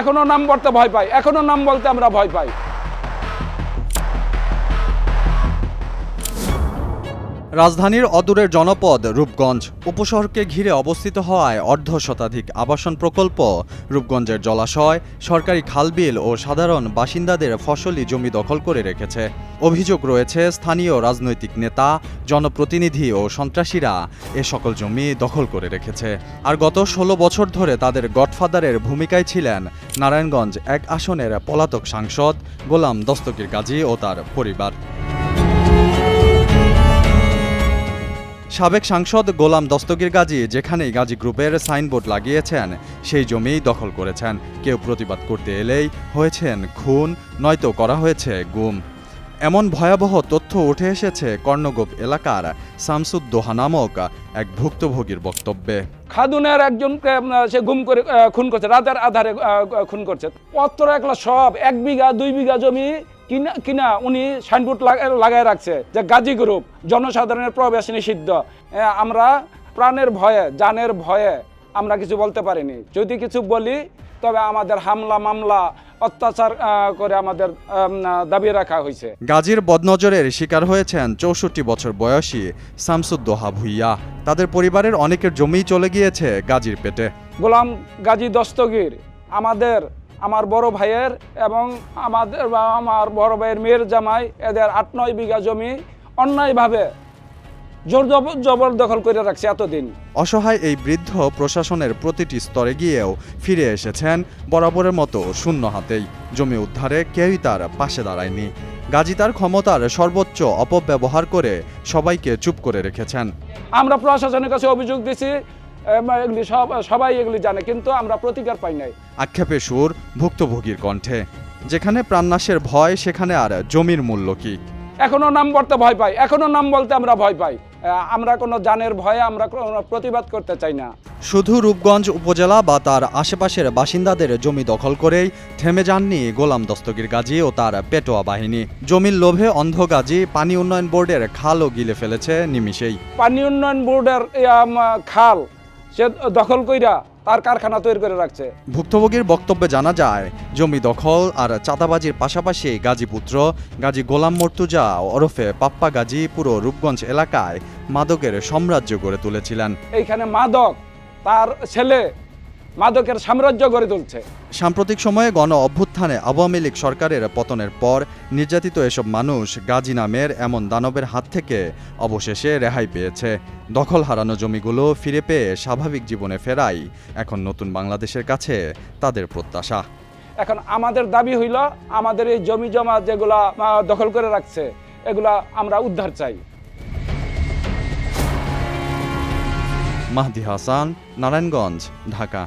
এখনো নাম বলতে ভয় পাই, এখনো নাম বলতে আমরা ভয় পাই। রাজধানীর অদূরের জনপদ রূপগঞ্জ উপশহরকে ঘিরে অবস্থিত হওয়ায় অর্ধ শতাধিক আবাসন প্রকল্প, রূপগঞ্জের জলাশয়, সরকারি খালবিল ও সাধারণ বাসিন্দাদের ফসলি জমি দখল করে রেখেছে। অভিযোগ রয়েছে স্থানীয় রাজনৈতিক নেতা, জনপ্রতিনিধি ও সন্ত্রাসীরা এ সকল জমি দখল করে রেখেছে। আর গত ১৬ বছর ধরে তাদের গডফাদারের ভূমিকায় ছিলেন নারায়ণগঞ্জ ১ আসনের পলাতক সাংসদ গোলাম দস্তগীর গাজী ও তার পরিবার। সাবেক সাংসদ গোলাম দস্তগীর গাজী যেখানেই গাজী গ্রুপের সাইনবোর্ড লাগিয়েছেন সেই জমি দখল করেছেন। কেউ প্রতিবাদ করতে এলেই হয়েছেন খুন, নয়তো করা হয়েছে গুম। এমন ভয়াবহ তথ্য উঠে এসেছে কর্ণগোপ এলাকার শামসুদ্দোহা নামক এক ভুক্তভোগীর বক্তব্যে। খাদুনের একজনকে সে গুম করে খুন করছে, রাতের আধারে খুন করছে। পত্র একলা সব ১ বিঘা ২ বিঘা জমি কিনা উনি সাইনবোর্ড লাগায় রাখছে যে গাজী গ্রুপ, জনসাধারণের প্রবেশ নিষিদ্ধ। আমরা প্রাণের ভয়ে, জানের ভয়ে আমরা কিছু বলতে পারিনি। যদি কিছু বলি তবে আমাদের হামলা মামলা অত্যাচার করে আমাদের দাবি রাখা হয়েছে। গাজীর বদনজরের শিকার হয়েছেন ৬৪ বছর বয়সী শামসুদ্দোহা ভূঁইয়া। তাদের পরিবারের অনেকের জমিই চলে গিয়েছে গাজীর পেটে। গোলাম গাজী দস্তগীর আমার বড় ভাইয়ের এবং আমার বড় ভাইয়ের মেয়ের জামাই, এদের ৮-৯ বিঘা জমি অন্যায়ভাবে জোর জবরদখল করে রাখছে এতদিন। অসহায় এই বৃদ্ধ প্রশাসনের প্রতিটি স্তরে গিয়েও ফিরে এসেছেন বরাবরের মতো শূন্য হাতেই। জমি উদ্ধারে কেউই তার পাশে দাঁড়ায়নি। গাজী তার ক্ষমতার সর্বোচ্চ অপব্যবহার করে সবাইকে চুপ করে রেখেছেন। আমরা প্রশাসনের কাছে অভিযোগ দিছি, এগুলি সবাই এগুলি জানে, কিন্তু আমরা প্রতিকার পাই নাই। আক্ষেপে সুর ভুক্তভোগীর কণ্ঠে। যেখানে প্রাণনাশের ভয় সেখানে আর জমির মূল্য কি? এখনো নাম বলতে ভয় পাই, এখনো নাম বলতে আমরা ভয় পাই। আমরা কোনো জানের ভয়ে আমরা কোনো প্রতিবাদ করতে চাই না। শুধু রূপগঞ্জ উপজেলা বা তার আশেপাশের বাসিন্দাদের জমি দখল করেই থেমে যাননি গোলাম দস্তগীর গাজী ও তার পেটোয়া বাহিনী। জমির লোভে অন্ধ গাজী পানি উন্নয়ন বোর্ডের খালও গিলে ফেলেছে নিমিষেই। পানি উন্নয়ন বোর্ডের খাল সে দখল কইরা তার কারখানা তৈরি করে রাখছে। ভুক্তভোগীর বক্তব্যে জানা যায়, জমি দখল আর চাঁদাবাজির পাশাপাশি গাজীপুত্র গাজী গোলাম মর্তুজা ওরফে পাপ্পা গাজী পুরো রূপগঞ্জ এলাকায় মাদকের সাম্রাজ্য গড়ে তুলেছিলেন। এইখানে মাদক, তার ছেলে মাদকের সাম্রাজ্য গড়ে তুলছে। সাম্প্রতিক সময়ে গণ অভ্যুত্থানে আওয়ামী লীগ সরকারের পতনের পর নির্যাতিত এসব মানুষ গাজী নামের এমন দানবের হাত থেকে অবশেষে রেহাই পেয়েছে। দখল হারানো জমিগুলো ফিরে পেয়ে স্বাভাবিক জীবনে ফেরাই এখন নতুন বাংলাদেশের কাছে তাদের প্রত্যাশা। এখন আমাদের দাবি হইল, আমাদের এই জমি জমা যেগুলা দখল করে রাখছে এগুলা আমরা উদ্ধার চাই। মাহদি হাসান, নারায়ণগঞ্জ, ঢাকা।